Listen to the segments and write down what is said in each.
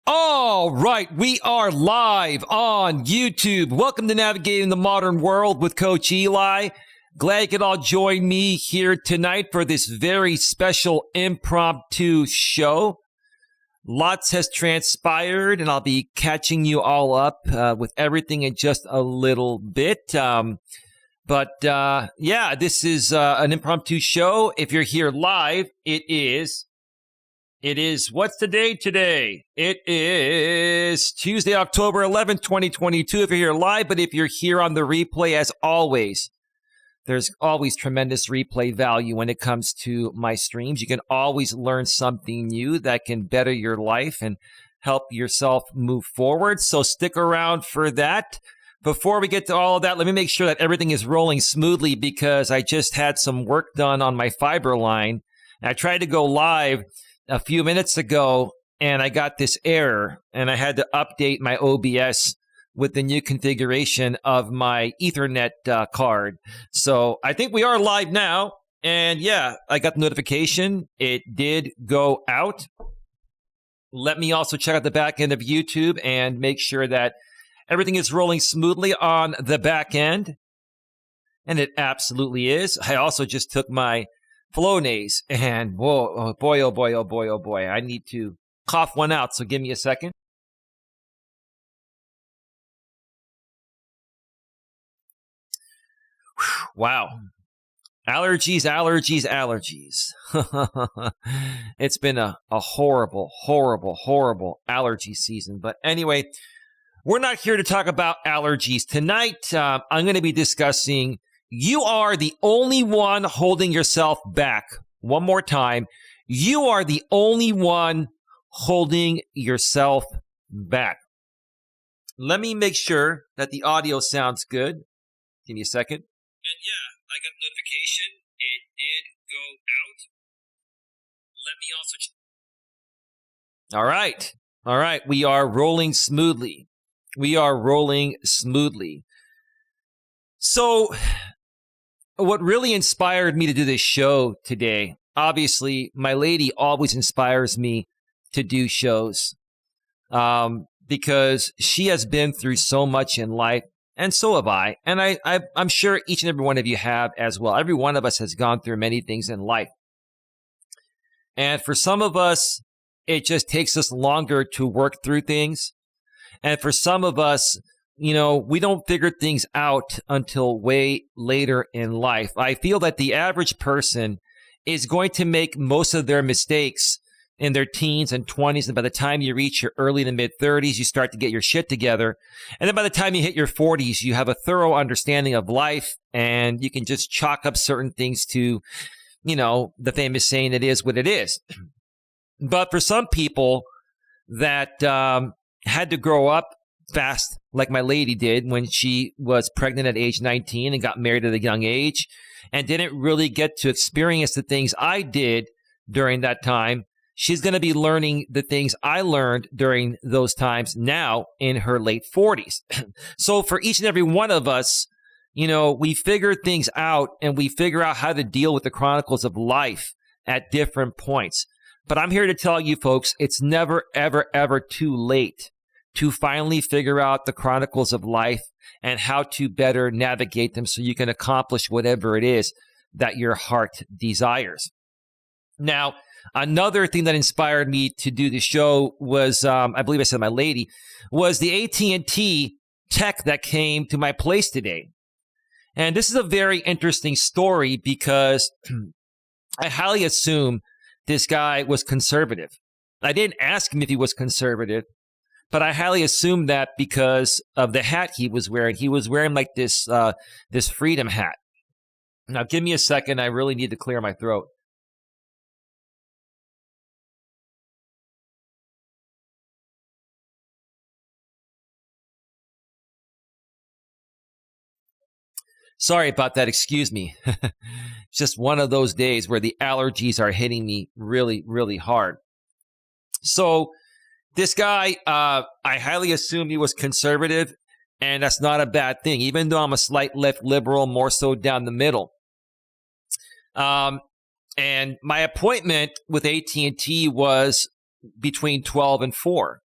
All right, we are live on YouTube. Welcome to Navigating the Modern World with Coach Eli. Glad you could all join me here tonight for this very special impromptu show. Lots has transpired, and I'll be catching you all up with everything in just a little bit. But this is an impromptu show. If you're here live, it is, what's the date today? It is Tuesday, October 11th, 2022, if you're here live. But if you're here on the replay, as always, there's always tremendous replay value when it comes to my streams. You can always learn something new that can better your life and help yourself move forward. So stick around for that. Before we get to all of that, let me make sure that everything is rolling smoothly because I just had some work done on my fiber line. I tried to go live a few minutes ago, and I got this error, and I had to update my OBS with the new configuration of my Ethernet card. So I think we are live now, and yeah, I got the notification. It did go out. Let me also check out the back end of YouTube and make sure that everything is rolling smoothly on the back end, and it absolutely is. I also just took my Flonase, and whoa, oh boy, oh boy, oh boy, oh boy. I need to cough one out, so give me a second. Whew, wow. Allergies, allergies, allergies. It's been a horrible, horrible, horrible allergy season. But anyway, we're not here to talk about allergies. Tonight, I'm going to be discussing you are the only one holding yourself back. One more time. You are the only one holding yourself back. Let me make sure that the audio sounds good. Give me a second. And yeah, I got a notification. It did go out. Let me also... All right. All right. We are rolling smoothly. We are rolling smoothly. So what really inspired me to do this show today, obviously, my lady always inspires me to do shows because she has been through so much in life, and so have I. And I'm sure each and every one of you have as well. Every one of us has gone through many things in life. And for some of us, it just takes us longer to work through things. And for some of us, you know, we don't figure things out until way later in life. I feel that the average person is going to make most of their mistakes in their teens and 20s. And by the time you reach your early to mid 30s, you start to get your shit together. And then by the time you hit your 40s, you have a thorough understanding of life, and you can just chalk up certain things to, you know, the famous saying, it is what it is. But for some people that had to grow up fast, like my lady did when she was pregnant at age 19 and got married at a young age, and didn't really get to experience the things I did during that time. She's going to be learning the things I learned during those times now in her late 40s. So for each and every one of us, you know, we figure things out and we figure out how to deal with the chronicles of life at different points. But I'm here to tell you folks, it's never, ever, ever too late to finally figure out the chronicles of life and how to better navigate them so you can accomplish whatever it is that your heart desires. Now, another thing that inspired me to do the show was, I believe I said my lady, was the AT&T tech that came to my place today. And this is a very interesting story because I highly assume this guy was conservative. I didn't ask him if he was conservative, but I highly assume that because of the hat he was wearing. He was wearing like this freedom hat. Now, give me a second. I really need to clear my throat. Sorry about that. Excuse me. It's just one of those days where the allergies are hitting me really, really hard. So this guy, I highly assume he was conservative, and that's not a bad thing, even though I'm a slight left liberal, more so down the middle. And my appointment with AT&T was between 12 and 4.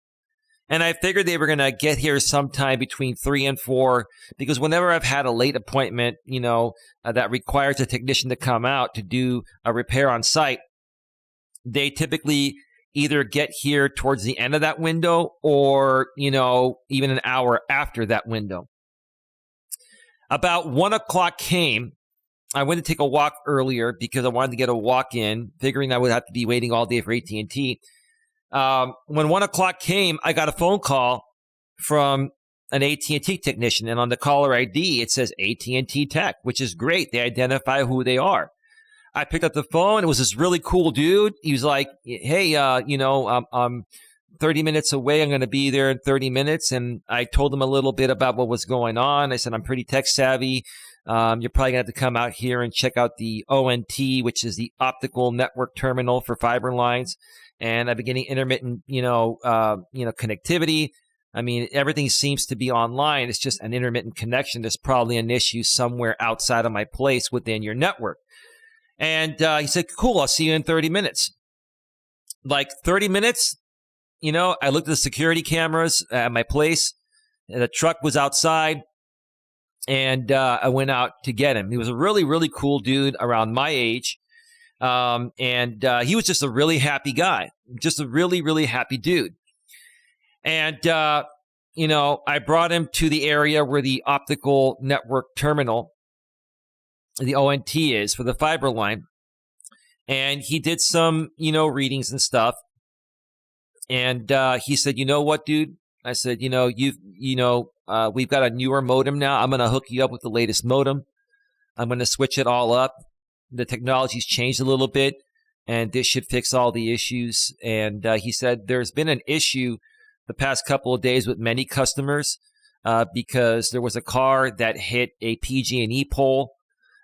And I figured they were going to get here sometime between 3 and 4, because whenever I've had a late appointment, that requires a technician to come out to do a repair on site, they typically either get here towards the end of that window or, even an hour after that window. About 1 o'clock came. I went to take a walk earlier because I wanted to get a walk in, figuring I would have to be waiting all day for AT&T. When 1 o'clock came, I got a phone call from an AT&T technician, and on the caller ID, it says AT&T Tech, which is great. They identify who they are. I picked up the phone. It was this really cool dude. He was like, hey, I'm 30 minutes away. I'm going to be there in 30 minutes. And I told him a little bit about what was going on. I said, I'm pretty tech savvy. You're probably going to have to come out here and check out the ONT, which is the optical network terminal for fiber lines. And I've been getting intermittent, connectivity. I mean, everything seems to be online. It's just an intermittent connection. There's probably an issue somewhere outside of my place within your network. And he said, cool, I'll see you in 30 minutes. Like 30 minutes, I looked at the security cameras at my place. The truck was outside, and I went out to get him. He was a really, really cool dude around my age. And he was just a really happy guy, just a really, really happy dude. And, I brought him to the area where the optical network terminal, the ONT, is for the fiber line. And he did some, readings and stuff. And he said, you know what, dude? I said, we've got a newer modem now. I'm going to hook you up with the latest modem. I'm going to switch it all up. The technology's changed a little bit, and this should fix all the issues. And he said there's been an issue the past couple of days with many customers because there was a car that hit a PG&E pole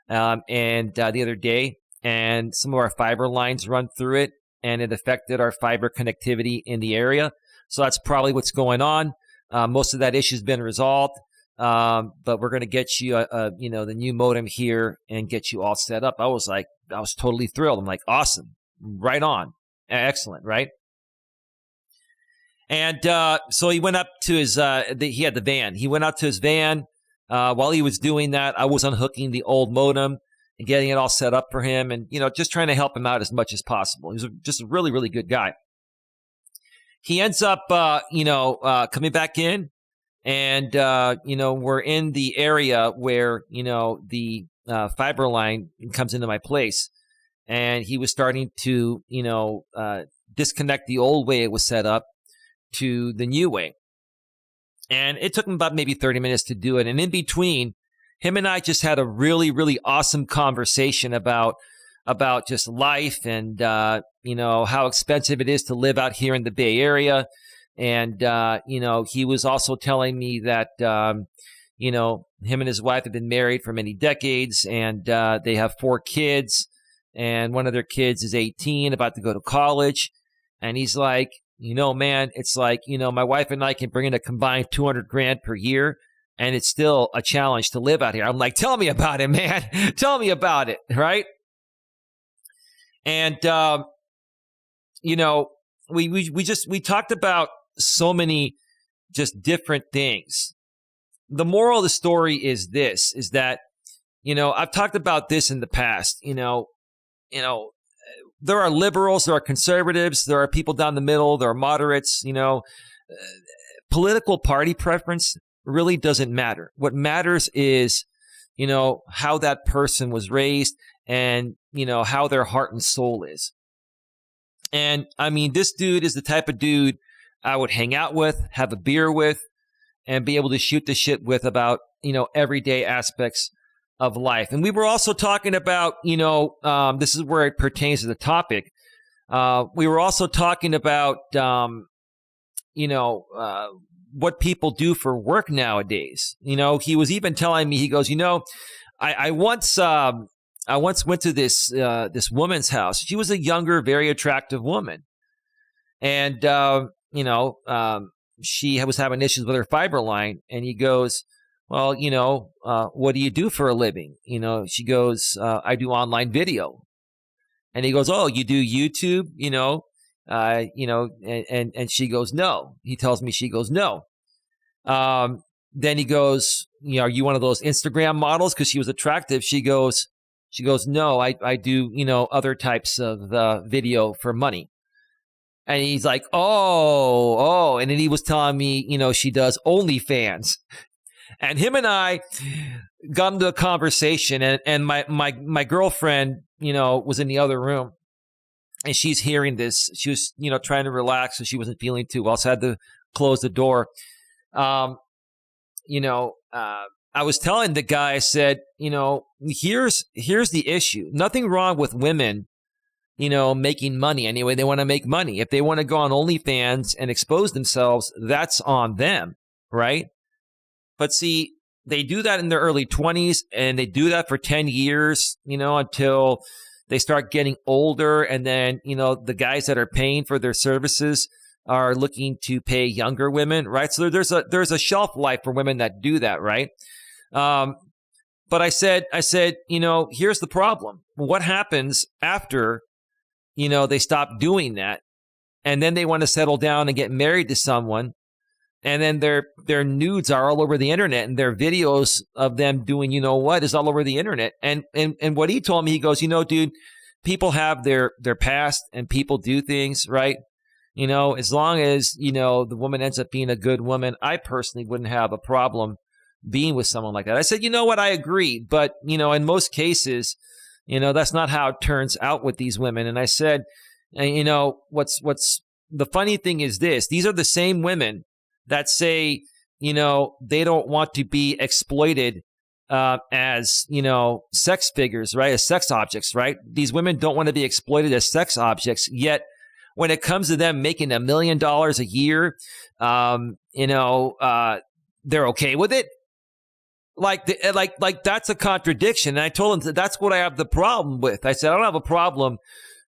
the other day, and some of our fiber lines run through it, and it affected our fiber connectivity in the area. So that's probably what's going on. Most of that issue has been resolved. But we're going to get you, the new modem here and get you all set up. I was totally thrilled. I'm like, awesome. Right on. Excellent. Right. And, so he went up to his, he had the van. He went out to his van. While he was doing that, I was unhooking the old modem and getting it all set up for him and, just trying to help him out as much as possible. He was just a really, really good guy. He ends up, coming back in. And, we're in the area where, the fiber line comes into my place. And he was starting to, disconnect the old way it was set up to the new way. And it took him about maybe 30 minutes to do it. And in between, him and I just had a really, really awesome conversation about just life and, how expensive it is to live out here in the Bay Area. And, he was also telling me that, him and his wife have been married for many decades, and they have 4 kids, and one of their kids is 18, about to go to college. And he's like, man, it's like, my wife and I can bring in a combined $200,000 per year, and it's still a challenge to live out here. I'm like, tell me about it, man. Tell me about it, right? And, we talked about so many just different things. The moral of the story is this, is that, I've talked about this in the past, there are liberals, there are conservatives, there are people down the middle, there are moderates, political party preference really doesn't matter. What matters is, how that person was raised and, how their heart and soul is. And I mean, this dude is the type of dude I would hang out with, have a beer with, and be able to shoot the shit with about, everyday aspects of life. And we were also talking about, this is where it pertains to the topic. We were also talking about, what people do for work nowadays. He was even telling me, he goes, I once went to this woman's house. She was a younger, very attractive woman. And, she was having issues with her fiber line. And he goes, well, what do you do for a living? She goes, I do online video. And he goes, oh, you do YouTube? And she goes, no. He tells me, she goes, no. Then he goes, are you one of those Instagram models? Because she was attractive. She goes, no, I do, other types of video for money. And he's like, oh. And then he was telling me, she does OnlyFans. And him and I got into a conversation, and my girlfriend, was in the other room, and she's hearing this. She was, trying to relax, so she wasn't feeling too well, so I had to close the door. I was telling the guy, I said, here's the issue. Nothing wrong with women, making money anyway. They want to make money. If they want to go on OnlyFans and expose themselves, that's on them, right? But see, they do that in their early 20s, and they do that for 10 years, until they start getting older. And then, the guys that are paying for their services are looking to pay younger women, right? So there's a shelf life for women that do that, right? But I said, here's the problem. What happens after, they stop doing that, and then they want to settle down and get married to someone, and then their nudes are all over the internet, and their videos of them doing what is all over the internet. And what he told me, he goes, dude, people have their past, and people do things, right? As long as, the woman ends up being a good woman, I personally wouldn't have a problem being with someone like that. I said, what, I agree. But, in most cases, that's not how it turns out with these women. And I said, what's the funny thing is this: these are the same women that say, they don't want to be exploited as, sex figures, right? As sex objects, right? These women don't want to be exploited as sex objects, yet when it comes to them making $1 million a year, they're okay with it. Like that's a contradiction. And I told him that's what I have the problem with. I said, I don't have a problem,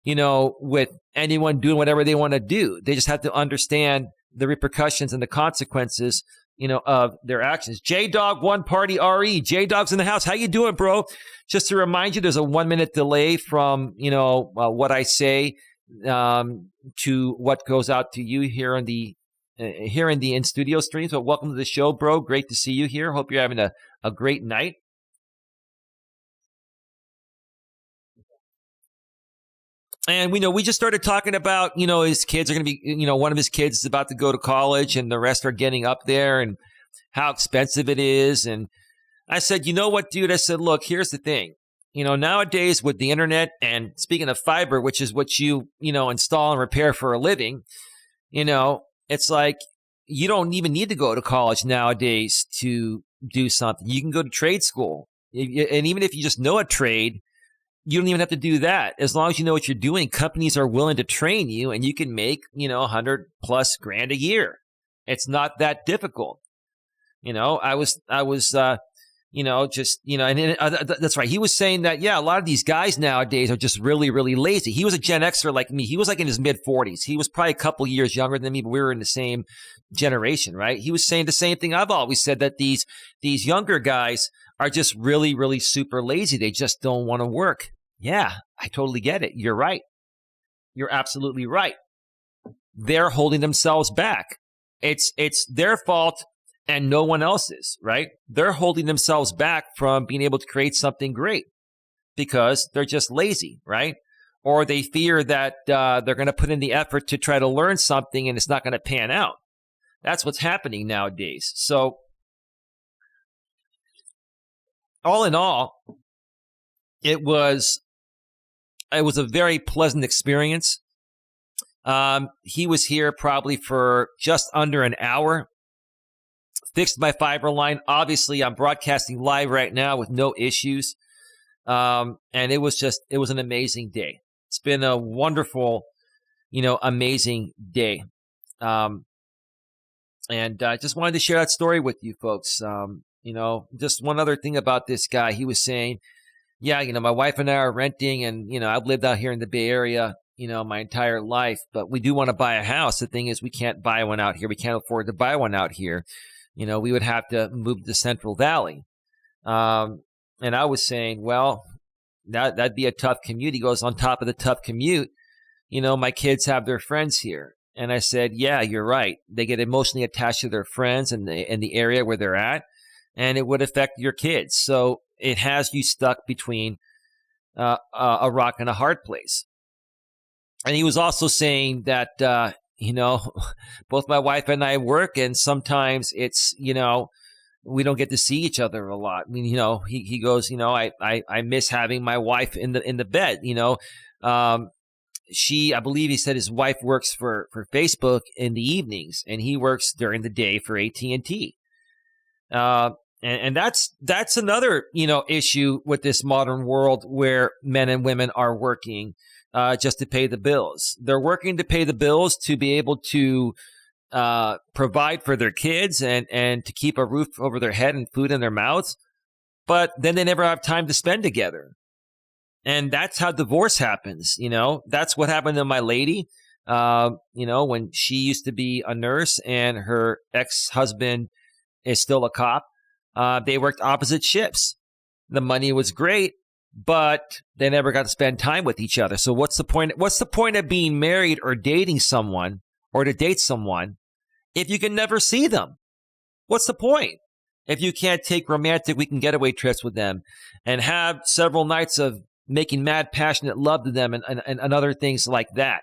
with anyone doing whatever they want to do. They just have to understand the repercussions and the consequences, of their actions. J-Dog One Party RE. J-Dog's in the house. How you doing, bro? Just to remind you, there's a 1 minute delay from, what I say to what goes out to you here in the in-studio stream. So welcome to the show, bro. Great to see you here. Hope you're having a great night. And we just started talking about, his kids are going to be, one of his kids is about to go to college, and the rest are getting up there, and how expensive it is. And I said, what, dude? I said, look, here's the thing. Nowadays with the internet, and speaking of fiber, which is what you install and repair for a living, it's like you don't even need to go to college nowadays to do something. You can go to trade school. And even if you just know a trade, you don't even have to do that. As long as you know what you're doing, companies are willing to train you, and you can make, $100+ grand a year. It's not that difficult. I was that's right. He was saying that, a lot of these guys nowadays are just really, really lazy. He was a Gen Xer like me. He was like in his mid-40s. He was probably a couple years younger than me, but we were in the same generation, right? He was saying the same thing I've always said, that these younger guys are just really, really super lazy. They just don't want to work. Yeah, I totally get it. You're right. You're absolutely right. They're holding themselves back. It's their fault and no one else's, right? They're holding themselves back from being able to create something great because they're just lazy, right? Or they fear that they're going to put in the effort to try to learn something and it's not going to pan out. That's what's happening nowadays. So, all in all, it was a very pleasant experience. He was here probably for just under an hour. Fixed my fiber line. Obviously, I'm broadcasting live right now with no issues. And it was an amazing day. It's been a wonderful, amazing day. And I just wanted to share that story with you folks. Just one other thing about this guy. He was saying, my wife and I are renting, and, I've lived out here in the Bay Area, my entire life, but we do want to buy a house. The thing is, we can't buy one out here. We can't afford to buy one out here. We would have to move to Central Valley. And I was saying, well, that'd be a tough commute. He goes, on top of the tough commute, my kids have their friends here. And I said, yeah, you're right. They get emotionally attached to their friends in the area where they're at, and it would affect your kids. So it has you stuck between a rock and a hard place. And he was also saying that, both my wife and I work, and sometimes it's, we don't get to see each other a lot. I mean, he goes, I miss having my wife in the bed, I believe he said his wife works for Facebook in the evenings, and he works during the day for AT&T. And that's another, issue with this modern world where men and women are working just to pay the bills. They're working to pay the bills to be able to provide for their kids and to keep a roof over their head and food in their mouths. But then they never have time to spend together. And that's how divorce happens. That's what happened to my lady. When she used to be a nurse and her ex-husband is still a cop, they worked opposite shifts. The money was great, but they never got to spend time with each other. So what's the point? What's the point of being married or dating someone or to date someone if you can never see them? What's the point? If you can't take romantic weekend getaway trips with them and have several nights of making mad, passionate love to them and other things like that,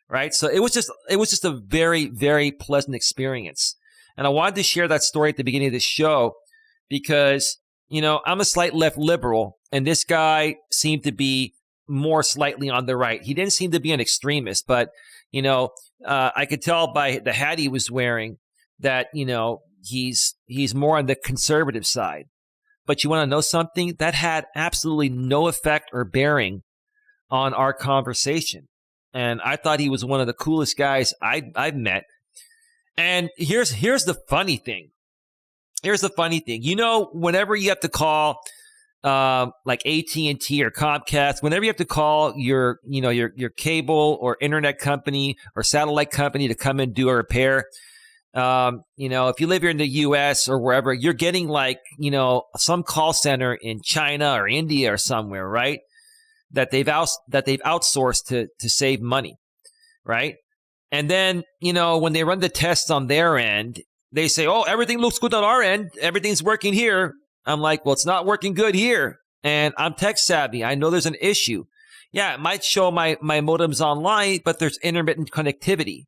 right? So it was just a very, very pleasant experience. And I wanted to share that story at the beginning of the show because, I'm a slight left liberal, and this guy seemed to be more slightly on the right. He didn't seem to be an extremist, but, I could tell by the hat he was wearing that, he's more on the conservative side. But you want to know something? That had absolutely no effect or bearing on our conversation. And I thought he was one of the coolest guys I've met. And here's the funny thing. Whenever you have to call like AT&T or Comcast, whenever you have to call your cable or internet company or satellite company to come and do a repair, if you live here in the U.S. or wherever, you're getting like, some call center in China or India or somewhere, right? That they've outsourced to save money, right? And then, when they run the tests on their end, they say, oh, everything looks good on our end. Everything's working here. I'm like, well, it's not working good here. And I'm tech savvy. I know there's an issue. Yeah, it might show my modems online, but there's intermittent connectivity.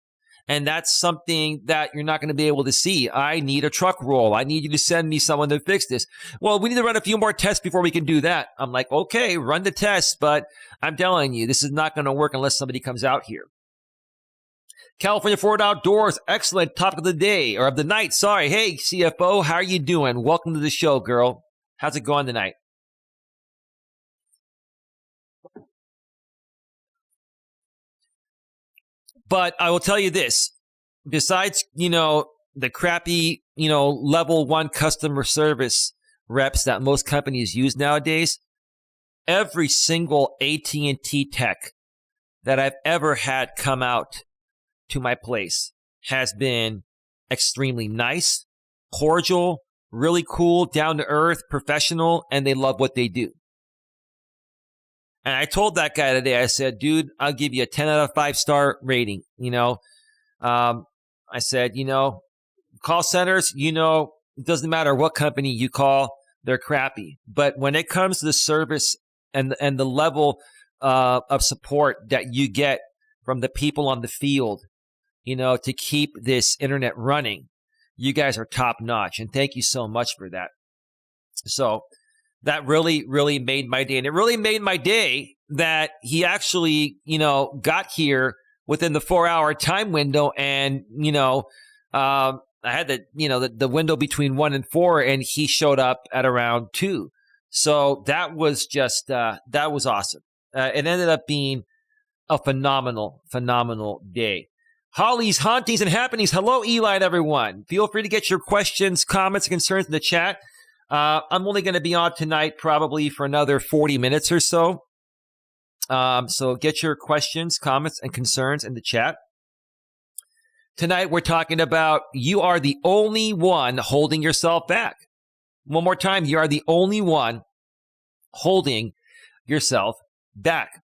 And that's something that you're not going to be able to see. I need a truck roll. I need you to send me someone to fix this. Well, we need to run a few more tests before we can do that. I'm like, okay, run the tests, but I'm telling you, this is not going to work unless somebody comes out here. California Forward Outdoors, excellent topic of the day, or of the night, sorry. Hey, CFO, how are you doing? Welcome to the show, girl. How's it going tonight? But I will tell you this, besides, the crappy, level 1 customer service reps that most companies use nowadays, every single AT&T tech that I've ever had come out to my place has been extremely nice, cordial, really cool, down to earth, professional, and they love what they do. And I told that guy today, I said, dude, I'll give you a 10 out of 5-star rating. I said, call centers, it doesn't matter what company you call, they're crappy. But when it comes to the service and the level of support that you get from the people on the field, to keep this internet running, you guys are top notch. And thank you so much for that. So that really, really made my day. And it really made my day that he actually, got here within the 4-hour time window. And, I had the window between 1 and 4, and he showed up at around 2. So that was just, that was awesome. It ended up being a phenomenal, phenomenal day. Holly's Hauntings and Happenings. Hello, Eli and everyone. Feel free to get your questions, comments, and concerns in the chat. I'm only going to be on tonight probably for another 40 minutes or so. So get your questions, comments, and concerns in the chat. Tonight we're talking about you are the only one holding yourself back. One more time, you are the only one holding yourself back.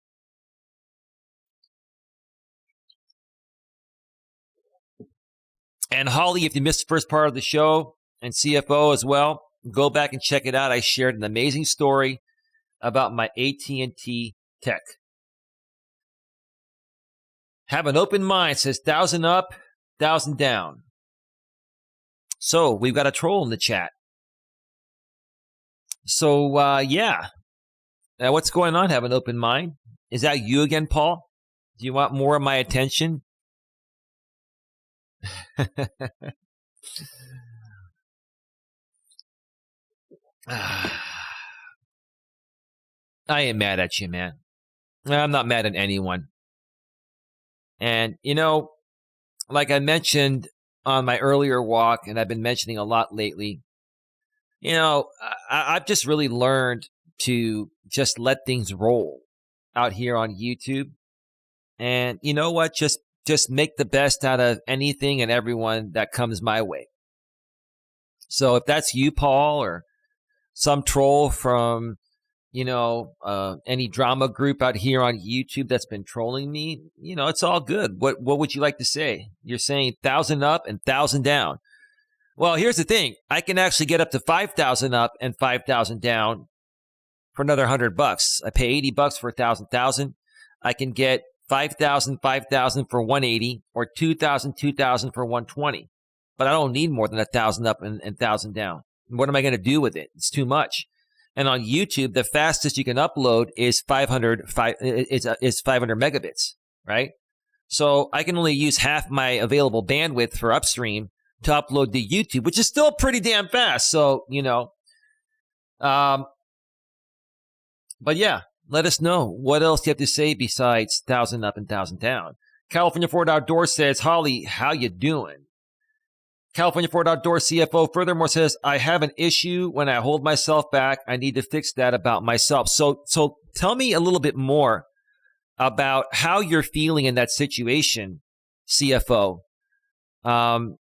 And Holly, if you missed the first part of the show, and CFO as well, go back and check it out. I shared an amazing story about my AT&T tech. Have an open mind, says 1,000 up, 1,000 down. So we've got a troll in the chat. So, yeah. Now, what's going on? Have an open mind. Is that you again, Paul? Do you want more of my attention? I ain't mad at you, man. I'm not mad at anyone. And, like I mentioned on my earlier walk, and I've been mentioning a lot lately, I've just really learned to just let things roll out here on YouTube. And you know what? Just make the best out of anything and everyone that comes my way. So if that's you, Paul, or some troll from, any drama group out here on YouTube that's been trolling me, it's all good. What would you like to say? You're saying 1,000 up and 1,000 down. Well, here's the thing. I can actually get up to 5,000 up and 5,000 down for another $100. I pay $80 for 1,000. I can get 5,000 for 180, or 2,000 for 120. But I don't need more than 1,000 up and 1,000 down. What am I going to do with it? It's too much. And on YouTube, the fastest you can upload is 500 megabits, right? So I can only use half my available bandwidth for upstream to upload to YouTube, which is still pretty damn fast. So, but yeah, let us know. What else do you have to say besides 1,000 up and 1,000 down? California Ford Outdoor says, Holly, how you doing? California Ford Outdoor CFO furthermore says, I have an issue when I hold myself back. I need to fix that about myself. So tell me a little bit more about how you're feeling in that situation, CFO. And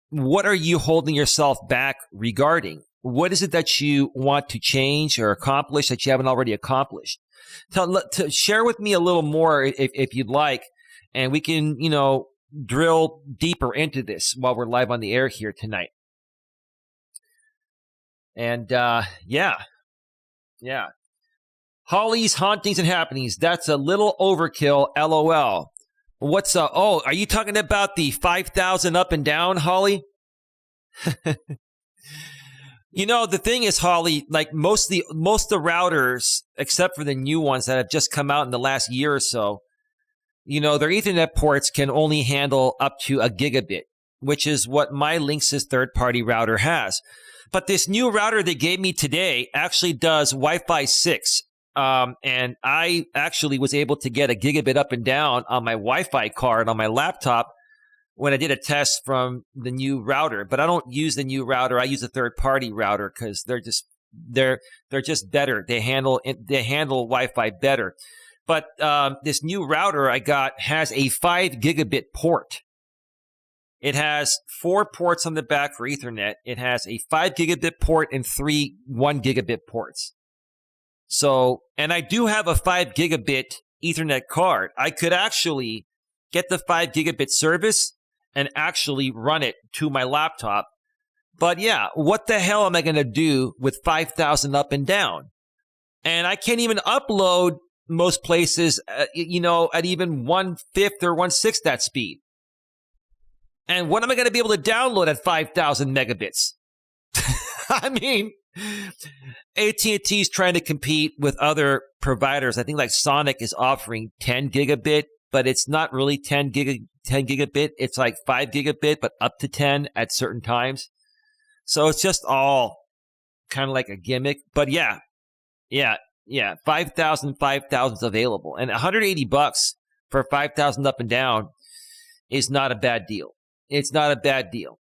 what are you holding yourself back regarding? What is it that you want to change or accomplish that you haven't already accomplished? Share with me a little more if you'd like, and we can, drill deeper into this while we're live on the air here tonight. And yeah. Holly's Hauntings and Happenings. That's a little overkill, LOL. What's are you talking about the 5,000 up and down, Holly? The thing is, Holly, like most of the routers, except for the new ones that have just come out in the last year or so, their Ethernet ports can only handle up to a gigabit, which is what my Linksys third-party router has. But this new router they gave me today actually does Wi-Fi 6. And I actually was able to get a gigabit up and down on my Wi-Fi card on my laptop when I did a test from the new router. But I don't use the new router. I use a third-party router because they're just better. They handle Wi-Fi better. But this new router I got has a 5 gigabit port. It has 4 ports on the back for Ethernet. It has a 5 gigabit port and 3 1 gigabit ports. So, and I do have a 5 gigabit Ethernet card. I could actually get the 5 gigabit service and actually run it to my laptop. But yeah, what the hell am I going to do with 5,000 up and down? And I can't even upload most places, at even 1/5 or 1/6 that speed. And what am I going to be able to download at 5,000 megabits? I mean, AT&T is trying to compete with other providers. I think like Sonic is offering 10 gigabit, but it's not really 10 gigabit. It's like 5 gigabit, but up to 10 at certain times. So it's just all kind of like a gimmick. But yeah. 5,000 is available. And $180 for 5,000 up and down is not a bad deal. It's not a bad deal.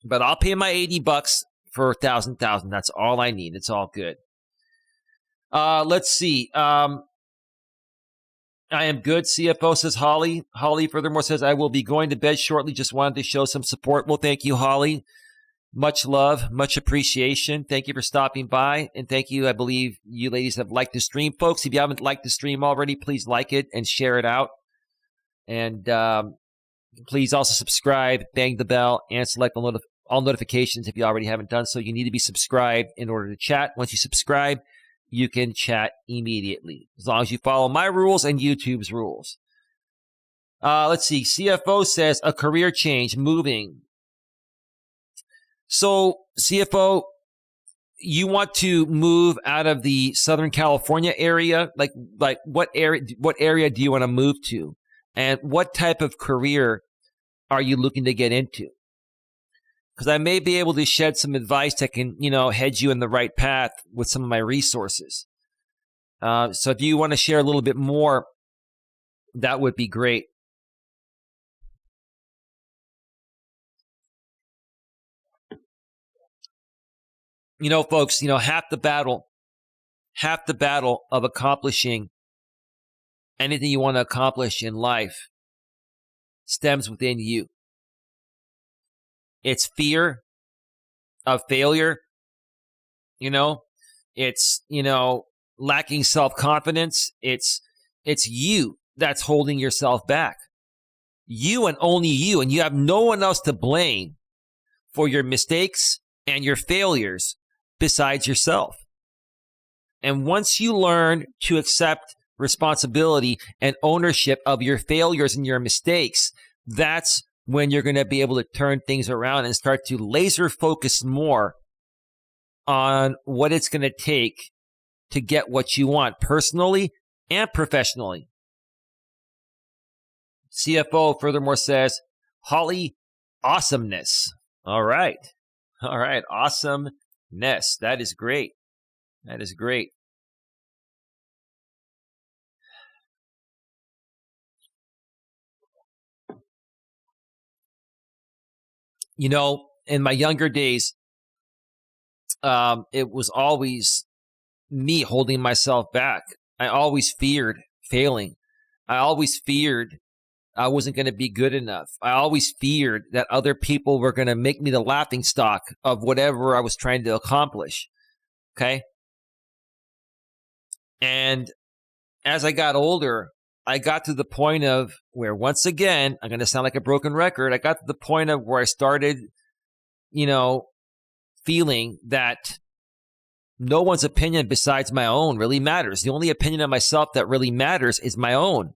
But I'll pay my $80 for 1,000. That's all I need. It's all good. Let's see. I am good, CFO, says Holly. Holly furthermore says, I will be going to bed shortly. Just wanted to show some support. Well, thank you, Holly. Much love, much appreciation. Thank you for stopping by. And thank you. I believe you ladies have liked the stream. Folks, if you haven't liked the stream already, please like it and share it out. And please also subscribe, bang the bell, and select all notifications if you already haven't done so. You need to be subscribed in order to chat. Once you subscribe, you can chat immediately, as long as you follow my rules and YouTube's rules. Let's see. CFO says a career change, moving. So, CFO, you want to move out of the Southern California area? Like what area do you want to move to? And what type of career are you looking to get into? Because I may be able to shed some advice that can, head you in the right path with some of my resources. So if you want to share a little bit more, that would be great. Folks, half the battle of accomplishing anything you want to accomplish in life stems within you. It's fear of failure. It's, lacking self-confidence. It's you that's holding yourself back. You and only you, and you have no one else to blame for your mistakes and your failures besides yourself. And once you learn to accept responsibility and ownership of your failures and your mistakes, that's when you're going to be able to turn things around and start to laser focus more on what it's going to take to get what you want personally and professionally. CFO furthermore says, Holly, awesomeness. All right. Awesomeness. That is great. That is great. In my younger days, it was always me holding myself back. I always feared failing. I always feared I wasn't going to be good enough. I always feared that other people were going to make me the laughingstock of whatever I was trying to accomplish. Okay? And as I got older, I got to the point of where, once again, I'm going to sound like a broken record. I got to the point of where I started, feeling that no one's opinion besides my own really matters. The only opinion of myself that really matters is my own.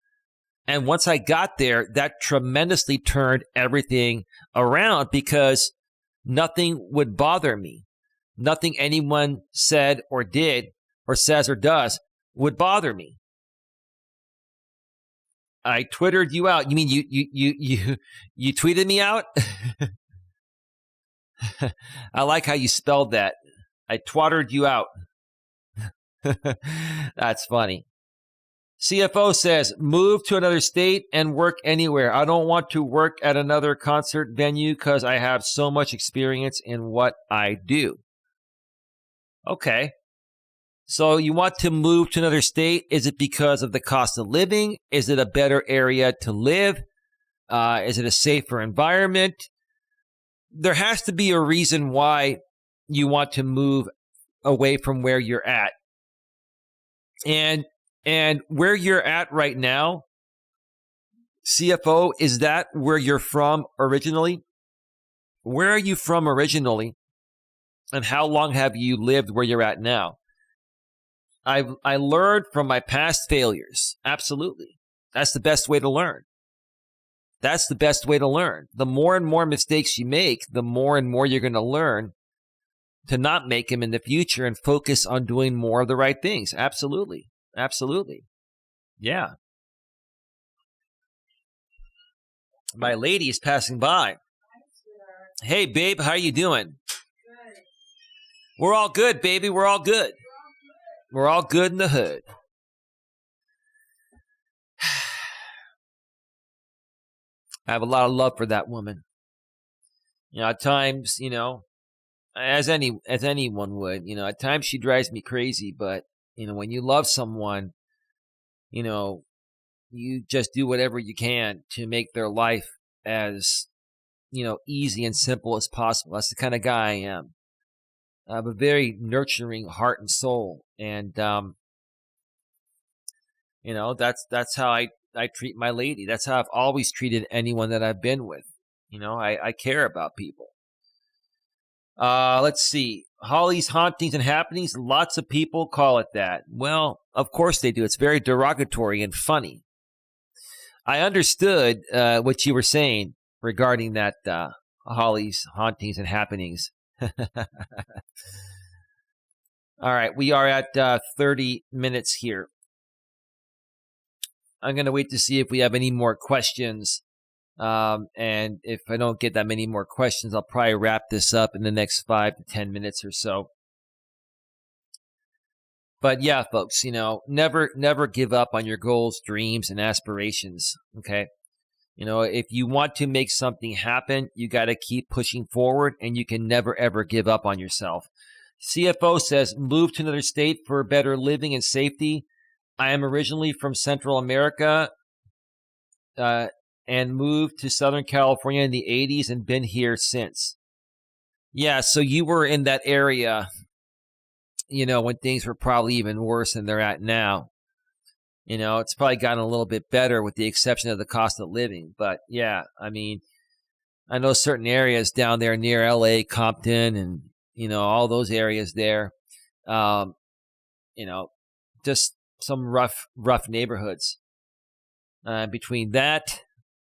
And once I got there, that tremendously turned everything around, because nothing would bother me. Nothing anyone said or did or says or does would bother me. I twittered you out. You mean you tweeted me out? I like how you spelled that. I twattered you out. That's funny. CFO says, move to another state and work anywhere. I don't want to work at another concert venue because I have so much experience in what I do. Okay. So you want to move to another state. Is it because of the cost of living? Is it a better area to live? Is it a safer environment? There has to be a reason why you want to move away from where you're at. And where you're at right now, CFO, is that where you're from originally? Where are you from originally? And how long have you lived where you're at now? I learned from my past failures. Absolutely. That's the best way to learn. That's the best way to learn. The more and more mistakes you make, the more and more you're going to learn to not make them in the future and focus on doing more of the right things. Absolutely. Absolutely. Yeah. My lady is passing by. Hey, babe, how you doing? Good. We're all good, baby. We're all good. We're all good in the hood. I have a lot of love for that woman. At times, as anyone would, at times she drives me crazy, but when you love someone, you just do whatever you can to make their life as, easy and simple as possible. That's the kind of guy I am. I have a very nurturing heart and soul. And, that's how I I treat my lady. That's how I've always treated anyone that I've been with. I care about people. Let's see. Holly's hauntings and happenings. Lots of people call it that. Well, of course they do. It's very derogatory and funny. I understood what you were saying regarding that Holly's hauntings and happenings. All right, we are at 30 minutes here. I'm going to wait to see if we have any more questions. And if I don't get that many more questions, I'll probably wrap this up in the next 5 to 10 minutes or so. But yeah, folks, never give up on your goals, dreams, and aspirations. Okay. If you want to make something happen, you got to keep pushing forward, and you can never, ever give up on yourself. CFO says, move to another state for better living and safety. I am originally from Central America and moved to Southern California in the 80s and been here since. Yeah, so you were in that area, when things were probably even worse than they're at now. It's probably gotten a little bit better with the exception of the cost of living. But yeah, I know certain areas down there near LA, Compton, and, all those areas there, just some rough neighborhoods. Between that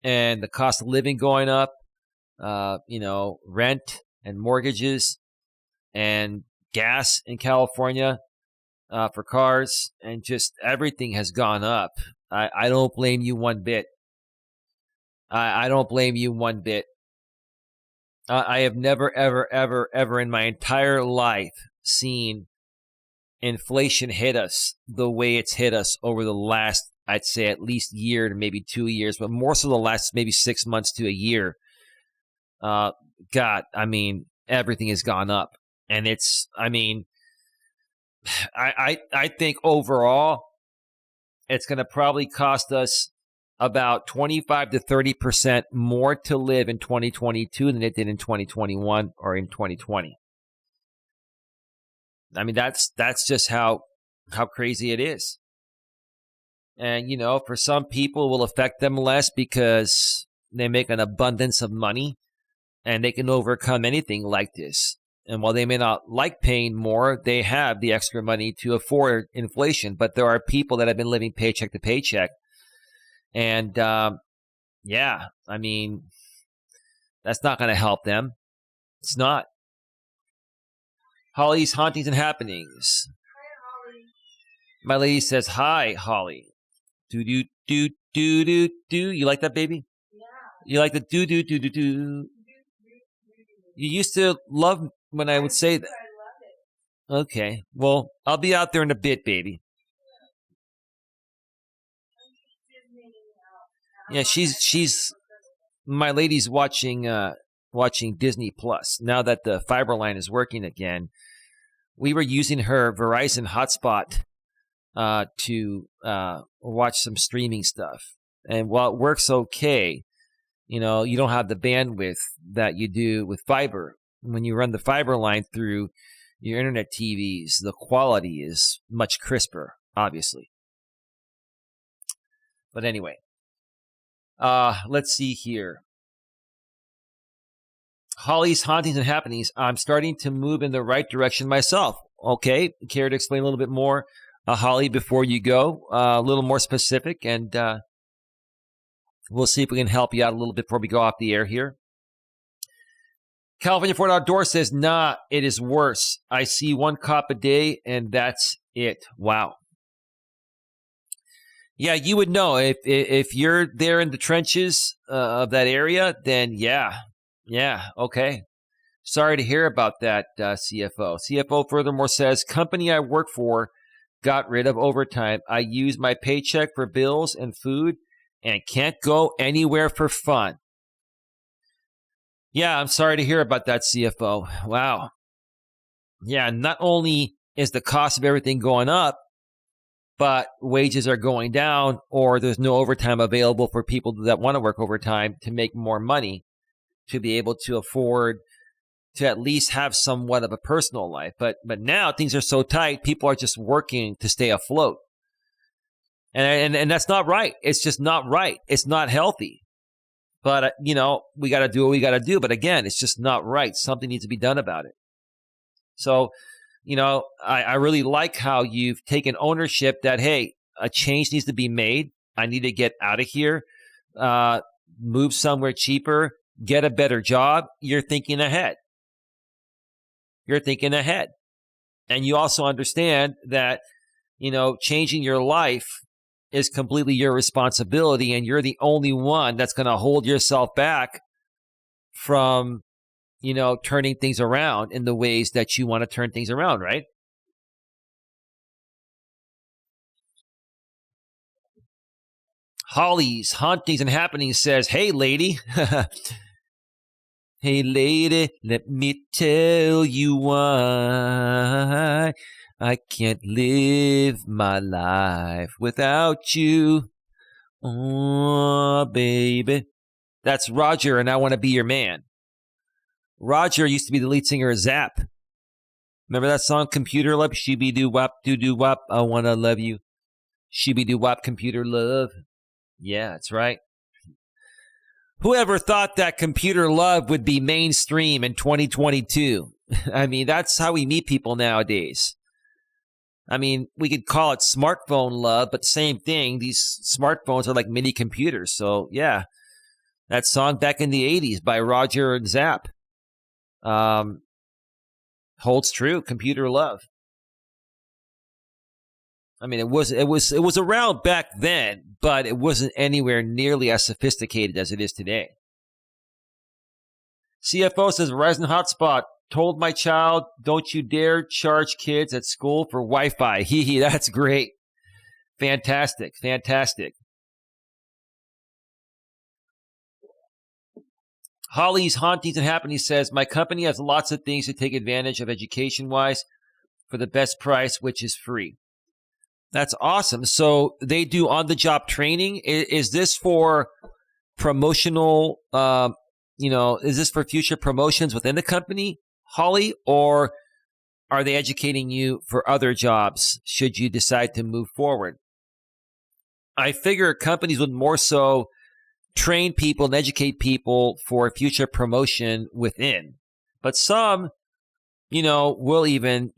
and the cost of living going up, rent and mortgages and gas in California for cars, and just everything has gone up. I don't blame you one bit. I don't blame you one bit. I have never, ever, ever, ever in my entire life seen inflation hit us the way it's hit us over the last, I'd say, at least year to maybe 2 years, but more so the last maybe 6 months to a year. God, everything has gone up. And I think overall, it's going to probably cost us about 25 to 30% more to live in 2022 than it did in 2021 or in 2020. That's just how crazy it is. And, for some people, it will affect them less because they make an abundance of money and they can overcome anything like this. And while they may not like paying more, they have the extra money to afford inflation. But there are people that have been living paycheck to paycheck. And, that's not going to help them. It's not. Holly's hauntings and happenings. Hi, Holly. My lady says, hi, Holly. Do. You like that, baby? Yeah. You like the do. You used to love when I would say that. I love it. Okay. Well, I'll be out there in a bit, baby. Yeah, she's my lady's watching Disney Plus. Now that the fiber line is working again, we were using her Verizon hotspot to watch some streaming stuff. And while it works okay, you don't have the bandwidth that you do with fiber. When you run the fiber line through your internet TVs, the quality is much crisper, obviously. But anyway, let's see here. Holly's hauntings and happenings. I'm starting to move in the right direction myself. Okay, care to explain a little bit more, Holly, before you go? A little more specific, and we'll see if we can help you out a little bit before we go off the air here. California Ford Outdoor says, nah, it is worse. I see one cop a day, and that's it. Wow. Yeah, you would know. If you're there in the trenches of that area, then yeah, okay. Sorry to hear about that, CFO. CFO furthermore says, company I work for got rid of overtime. I use my paycheck for bills and food and can't go anywhere for fun. Yeah, I'm sorry to hear about that, CFO. Wow. Yeah, not only is the cost of everything going up, but wages are going down, or there's no overtime available for people that want to work overtime to make more money to be able to afford to at least have somewhat of a personal life. But now things are so tight, people are just working to stay afloat. And that's not right. It's just not right. It's not healthy. But, we got to do what we got to do. But again, it's just not right. Something needs to be done about it. So, I really like how you've taken ownership that, hey, a change needs to be made. I need to get out of here, move somewhere cheaper, get a better job. You're thinking ahead. And you also understand that, changing your life is completely your responsibility, and you're the only one that's going to hold yourself back from, turning things around in the ways that you want to turn things around, right? Holly's Hauntings and Happenings says, hey, lady. Hey, lady, let me tell you why I can't live my life without you. Oh, baby. That's Roger, and I want to be your man. Roger used to be the lead singer of Zapp. Remember that song, Computer Love? Shibby-doo-wop, doo-doo-wop, I want to love you. Shibby-doo-wop, computer love. Yeah, that's right. Whoever thought that computer love would be mainstream in 2022? I mean, that's how we meet people nowadays. I mean, we could call it smartphone love, but same thing. These smartphones are like mini computers. So, yeah, that song back in the 80s by Roger and Zapp holds true. Computer love. I mean, it was around back then, but it wasn't anywhere nearly as sophisticated as it is today. CFO says, Verizon Hotspot told my child, don't you dare charge kids at school for Wi-Fi. Hee, that's great. Fantastic. Holly's Hauntings and Happenings says, my company has lots of things to take advantage of education-wise for the best price, which is free. That's awesome. So they do on-the-job training. Is this for promotional, is this for future promotions within the company, Holly, or are they educating you for other jobs should you decide to move forward? I figure companies would more so train people and educate people for future promotion within. But some, will even,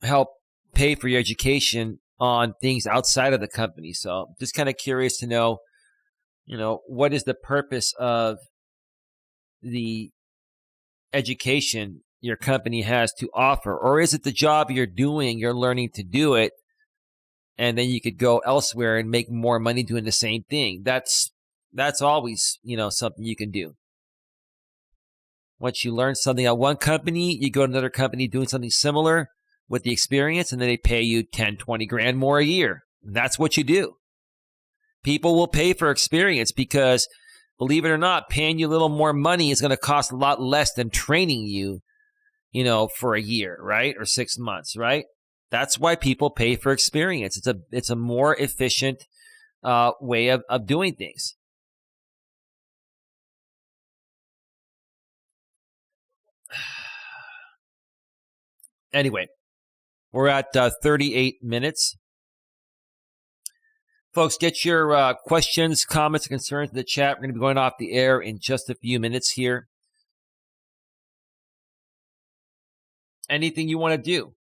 help pay for your education on things outside of the company. So just kind of curious to know, what is the purpose of the education your company has to offer? Or is it the job you're doing, you're learning to do it, and then you could go elsewhere and make more money doing the same thing? That's always, something you can do. Once you learn something at one company, you go to another company doing something similar with the experience, and then they pay you 10, 20 grand more a year. That's what you do. People will pay for experience because, believe it or not, paying you a little more money is going to cost a lot less than training you, for a year, right? Or 6 months, right? That's why people pay for experience. It's a more efficient way of doing things. Anyway, we're at 38 minutes. Folks, get your questions, comments, and concerns in the chat. We're going to be going off the air in just a few minutes here. Anything you want to do.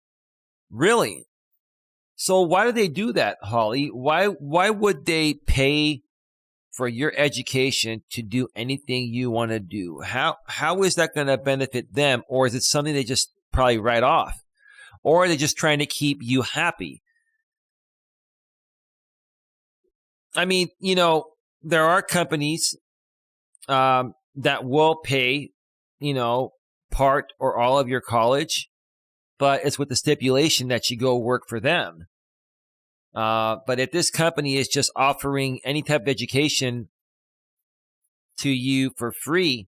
Really? So why do they do that, Holly? Why would they pay for your education to do anything you want to do? How is that going to benefit them? Or is it something they just probably write off? Or are they just trying to keep you happy? I mean, there are companies that will pay, part or all of your college, but it's with the stipulation that you go work for them. But if this company is just offering any type of education to you for free,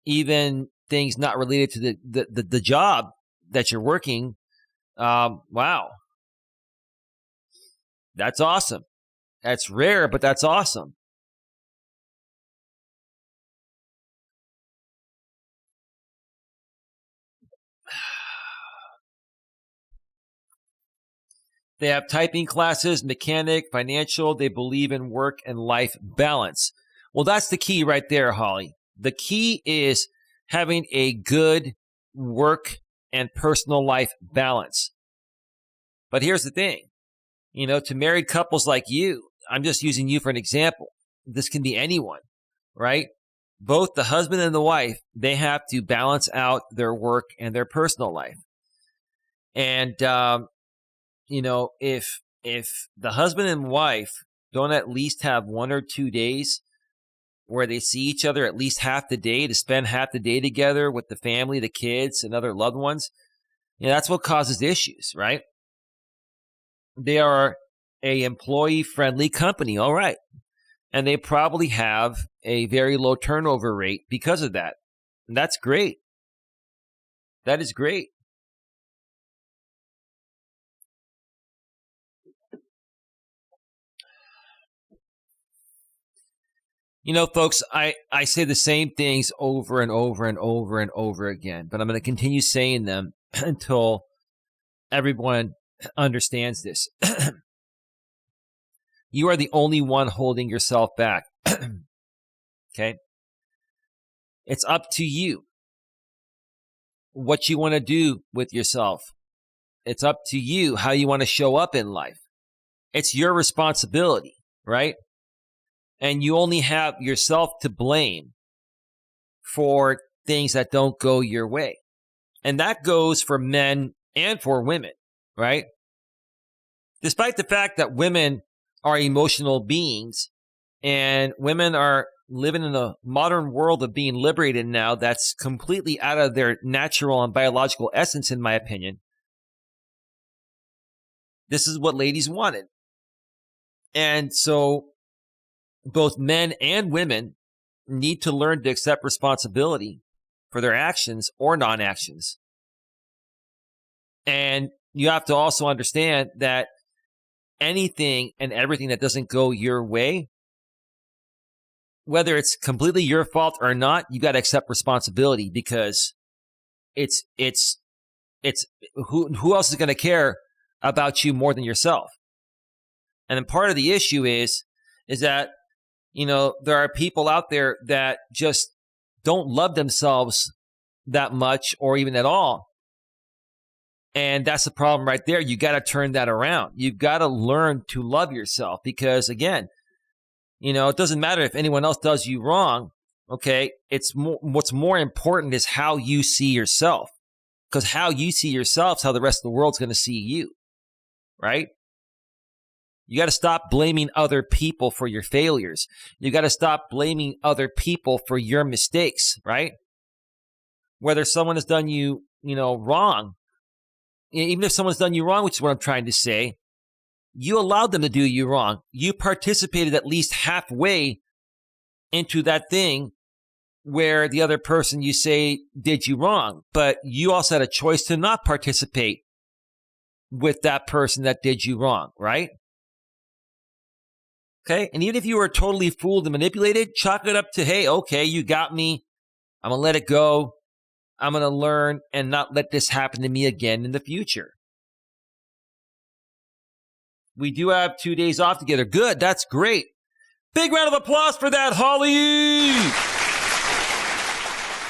even things not related to the job that you're working, wow. That's awesome. That's rare, but that's awesome. They have typing classes, mechanic, financial. They believe in work and life balance. Well, that's the key right there, Holly. The key is having a good work and personal life balance. But here's the thing, to married couples like you, I'm just using you for an example. This can be anyone, right? Both the husband and the wife, they have to balance out their work and their personal life. And, if the husband and wife don't at least have 1 or 2 days where they see each other at least half the day, to spend half the day together with the family, the kids, and other loved ones, that's what causes issues, right? They are a employee-friendly company, all right. And they probably have a very low turnover rate because of that. And that's great. That is great. Folks, I say the same things over and over and over and over again, but I'm going to continue saying them until everyone understands this. You are the only one holding yourself back. Okay? It's up to you what you want to do with yourself. It's up to you how you want to show up in life. It's your responsibility, right? And you only have yourself to blame for things that don't go your way. And that goes for men and for women, right? Despite the fact that women are emotional beings and women are living in a modern world of being liberated now that's completely out of their natural and biological essence, in my opinion, this is what ladies wanted. And so both men and women need to learn to accept responsibility for their actions or non-actions. And you have to also understand that anything and everything that doesn't go your way, whether it's completely your fault or not, you got to accept responsibility, because it's who else is going to care about you more than yourself? And then part of the issue is that there are people out there that just don't love themselves that much or even at all. And that's the problem right there. You got to turn that around. You've got to learn to love yourself, because again, it doesn't matter if anyone else does you wrong. Okay. What's more important is how you see yourself, because how you see yourself is how the rest of the world's going to see you. Right? You got to stop blaming other people for your failures. You got to stop blaming other people for your mistakes, right? Whether someone has done you, wrong, even if someone's done you wrong, which is what I'm trying to say, you allowed them to do you wrong. You participated at least halfway into that thing where the other person you say did you wrong, but you also had a choice to not participate with that person that did you wrong, right? Okay, and even if you were totally fooled and manipulated, chalk it up to, hey, okay, you got me. I'm going to let it go. I'm going to learn and not let this happen to me again in the future. We do have 2 days off together. Good, that's great. Big round of applause for that, Holly!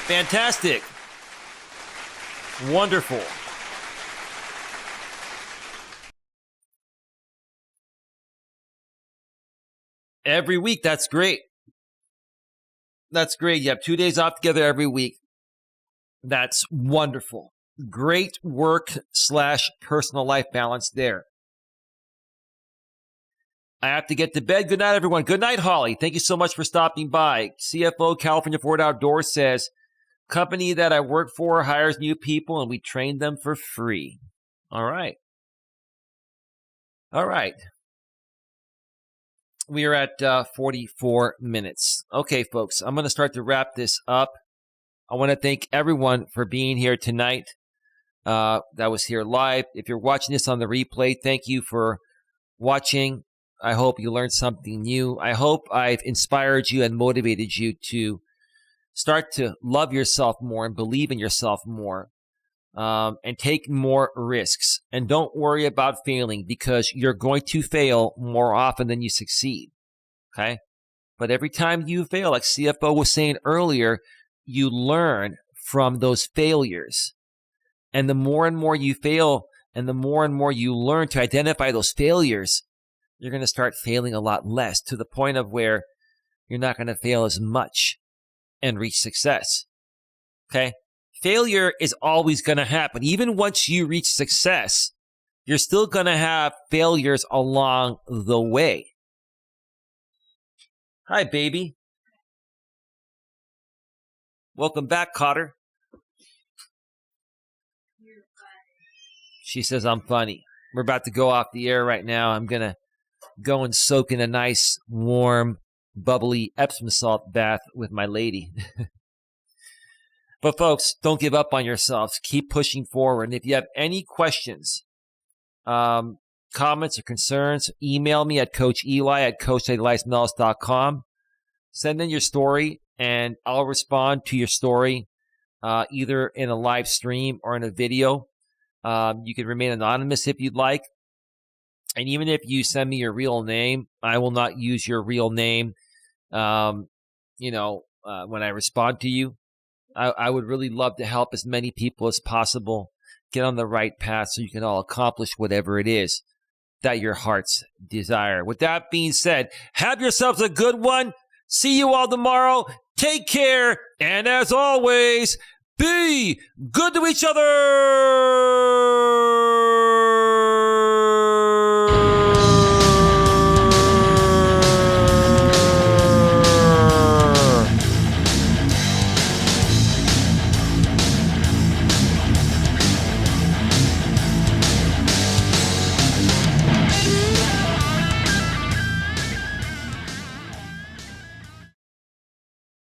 Fantastic. Wonderful. Every week, that's great. That's great. You have 2 days off together every week. That's wonderful. Great work/personal life balance there. I have to get to bed. Good night, everyone. Good night, Holly. Thank you so much for stopping by. CFO California Ford Outdoors says, company that I work for hires new people and we train them for free. All right. All right. We are at 44 minutes. Okay, folks, I'm going to start to wrap this up. I want to thank everyone for being here tonight that was here live. If you're watching this on the replay, thank you for watching. I hope you learned something new. I hope I've inspired you and motivated you to start to love yourself more and believe in yourself more. and take more risks. And don't worry about failing, because you're going to fail more often than you succeed. Okay? But every time you fail, like CFO was saying earlier, you learn from those failures. And the more and more you fail, and the more and more you learn to identify those failures, you're going to start failing a lot less, to the point of where you're not going to fail as much and reach success. Okay? Failure is always going to happen. Even once you reach success, you're still going to have failures along the way. Hi, baby. Welcome back, Cotter. She says I'm funny. We're about to go off the air right now. I'm going to go and soak in a nice, warm, bubbly Epsom salt bath with my lady. But folks, don't give up on yourselves. Keep pushing forward. And if you have any questions, comments or concerns, email me at coacheli@coacheliasmelas.com. Send in your story, and I'll respond to your story either in a live stream or in a video. You can remain anonymous if you'd like. And even if you send me your real name, I will not use your real name, when I respond to you. I would really love to help as many people as possible get on the right path so you can all accomplish whatever it is that your hearts desire. With that being said, have yourselves a good one. See you all tomorrow. Take care. And as always, be good to each other.